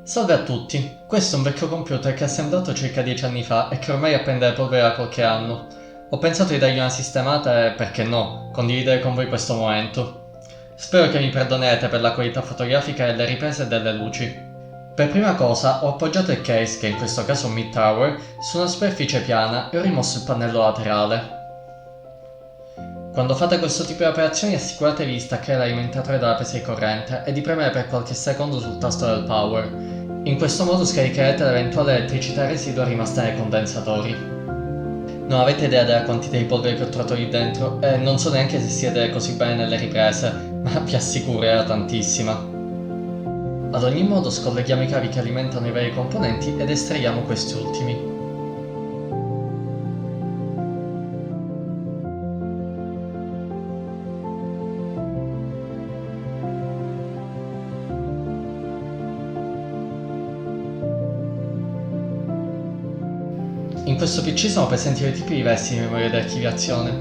Salve a tutti, questo è un vecchio computer che ho assemblato circa 10 anni fa e che ormai appende polvere da qualche anno. Ho pensato di dargli una sistemata e, perché no, condividere con voi questo momento. Spero che mi perdonerete per la qualità fotografica delle riprese e delle luci. Per prima cosa ho appoggiato il case, che in questo caso è un mid-tower, su una superficie piana e ho rimosso il pannello laterale. Quando fate questo tipo di operazioni assicuratevi di staccare l'alimentatore dalla presa di corrente e di premere per qualche secondo sul tasto del power. In questo modo scaricherete l'eventuale elettricità residua rimasta nei condensatori. Non avete idea della quantità di polvere che ho trovato lì dentro e non so neanche se siete così bene nelle riprese, ma vi assicuro era tantissima. Ad ogni modo scolleghiamo i cavi che alimentano i vari componenti ed estraiamo questi ultimi. In questo PC sono presenti due tipi diversi di memoria di archiviazione.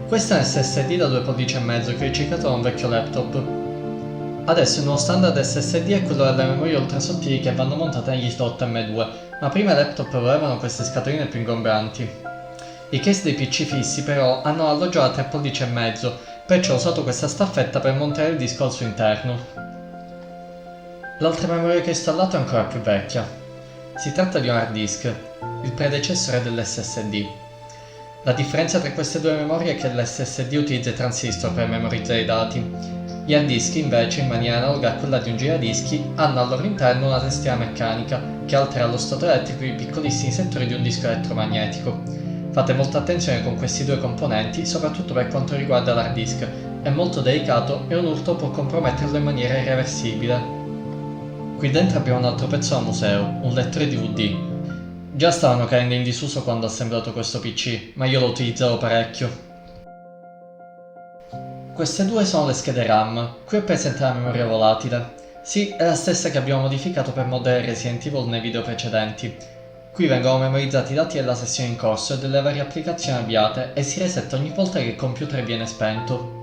Questa è un SSD da 2,5 pollici che ho riciclato da un vecchio laptop. Adesso il nuovo standard SSD è quello delle memorie ultra sottili che vanno montate negli slot M2, ma prima i laptop volevano queste scatoline più ingombranti. I case dei PC fissi però hanno alloggio da 3,5 pollici, perciò ho usato questa staffetta per montare il disco al suo interno. L'altra memoria che ho installato è ancora più vecchia. Si tratta di un hard disk, il predecessore dell'SSD. La differenza tra queste due memorie è che l'SSD utilizza i transistor per memorizzare i dati. Gli hard disk invece, in maniera analoga a quella di un giradischi, hanno al loro interno una tastiera meccanica che altera lo stato elettrico di piccolissimi settori di un disco elettromagnetico. Fate molta attenzione con questi due componenti, soprattutto per quanto riguarda l'hard disk. È molto delicato e un urto può comprometterlo in maniera irreversibile. Qui dentro abbiamo un altro pezzo da museo, un lettore DVD. Già stavano cadendo in disuso quando ho assemblato questo PC, ma io lo utilizzavo parecchio. Queste due sono le schede RAM, qui è presente la memoria volatile. Sì, è la stessa che abbiamo modificato per moddare Resident Evil nei video precedenti. Qui vengono memorizzati i dati della sessione in corso e delle varie applicazioni avviate e si resetta ogni volta che il computer viene spento.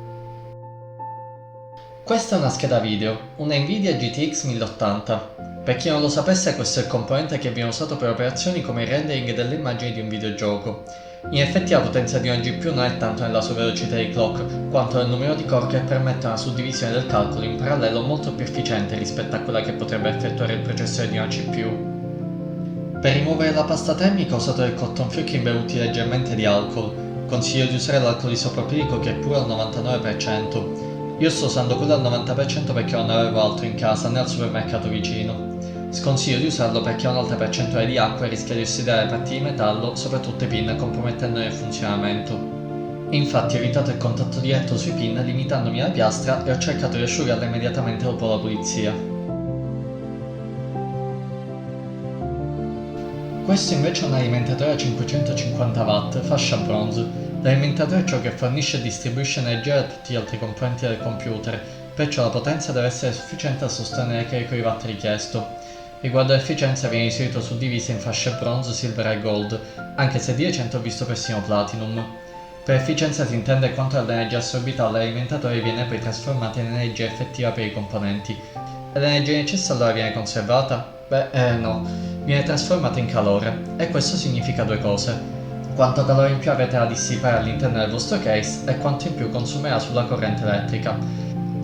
Questa è una scheda video, una Nvidia GTX 1080. Per chi non lo sapesse, questo è il componente che viene usato per operazioni come il rendering delle immagini di un videogioco. In effetti la potenza di una GPU non è tanto nella sua velocità di clock, quanto nel numero di core che permette una suddivisione del calcolo in parallelo molto più efficiente rispetto a quella che potrebbe effettuare il processore di una CPU. Per rimuovere la pasta termica ho usato del cotton fioc imbevuti leggermente di alcol. Consiglio di usare l'alcol isopropilico che è puro al 99%. Io sto usando quello al 90% perché non avevo altro in casa né al supermercato vicino. Sconsiglio di usarlo perché ha un'alta percentuale di acqua e rischia di ossidare parti di metallo, soprattutto i pin, compromettendone il funzionamento. Infatti ho evitato il contatto diretto sui pin limitandomi alla piastra e ho cercato di asciugarla immediatamente dopo la pulizia. Questo invece è un alimentatore a 550 watt, fascia bronzo. L'alimentatore è ciò che fornisce e distribuisce energia a tutti gli altri componenti del computer, perciò la potenza deve essere sufficiente a sostenere il carico di watt richiesto. Riguardo all'efficienza viene di solito suddivisa in fasce bronzo, silver e gold, anche se di recente ho visto persino platinum. Per efficienza si intende quanto dell'energia assorbita dall'alimentatore viene poi trasformata in energia effettiva per i componenti. E l'energia in eccesso allora viene conservata? No, viene trasformata in calore, e questo significa due cose. Quanto calore in più avete da dissipare all'interno del vostro case e quanto in più consumerà sulla corrente elettrica.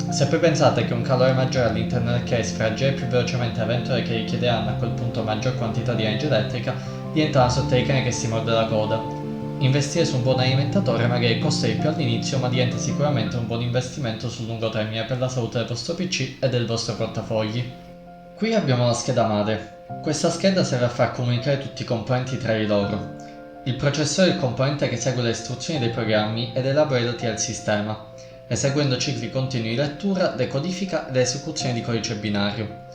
Se poi pensate che un calore maggiore all'interno del case farà girare più velocemente le ventole che richiederanno a quel punto maggior quantità di energia elettrica, diventa una sorta di cane che si morde la coda. Investire su un buon alimentatore magari costa di più all'inizio, ma diventa sicuramente un buon investimento sul lungo termine per la salute del vostro PC e del vostro portafogli. Qui abbiamo la scheda madre. Questa scheda serve a far comunicare tutti i componenti tra di loro. Il processore è il componente che segue le istruzioni dei programmi ed elabora i dati del sistema, eseguendo cicli continui di lettura, decodifica ed esecuzione di codice binario.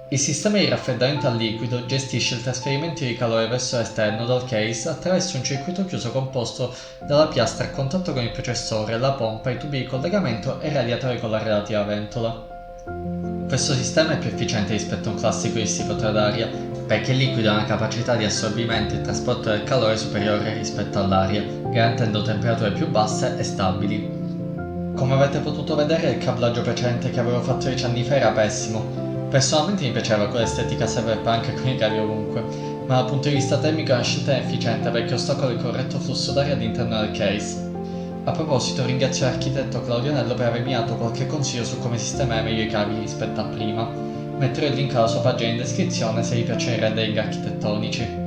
Il sistema di raffreddamento a liquido gestisce il trasferimento di calore verso l'esterno dal case attraverso un circuito chiuso composto dalla piastra a contatto con il processore, la pompa, i tubi di collegamento e il radiatore con la relativa ventola. Questo sistema è più efficiente rispetto a un classico dissipatore d'aria, perché il liquido ha una capacità di assorbimento e trasporto del calore superiore rispetto all'aria, garantendo temperature più basse e stabili. Come avete potuto vedere, il cablaggio precedente che avevo fatto 10 anni fa era pessimo, Personalmente mi piaceva quell'estetica cyberpunk con i cavi ovunque, ma dal punto di vista termico è una scelta inefficiente perché ostacola il corretto flusso d'aria all'interno del case. A proposito, ringrazio l'architetto Claudio Nello per avermi dato qualche consiglio su come sistemare meglio i cavi rispetto a prima. Metterò il link alla sua pagina in descrizione se vi piacciono i rendering architettonici.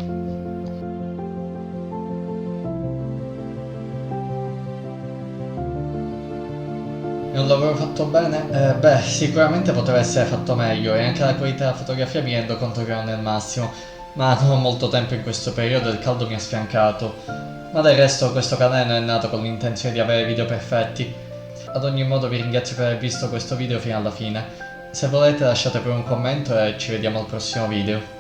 È un lavoro fatto bene? Beh, sicuramente poteva essere fatto meglio e anche la qualità della fotografia mi rendo conto che non è il massimo, ma non ho molto tempo in questo periodo e il caldo mi ha sfiancato. Ma del resto questo canale non è nato con l'intenzione di avere video perfetti. Ad ogni modo vi ringrazio per aver visto questo video fino alla fine. Se volete lasciate pure un commento e ci vediamo al prossimo video.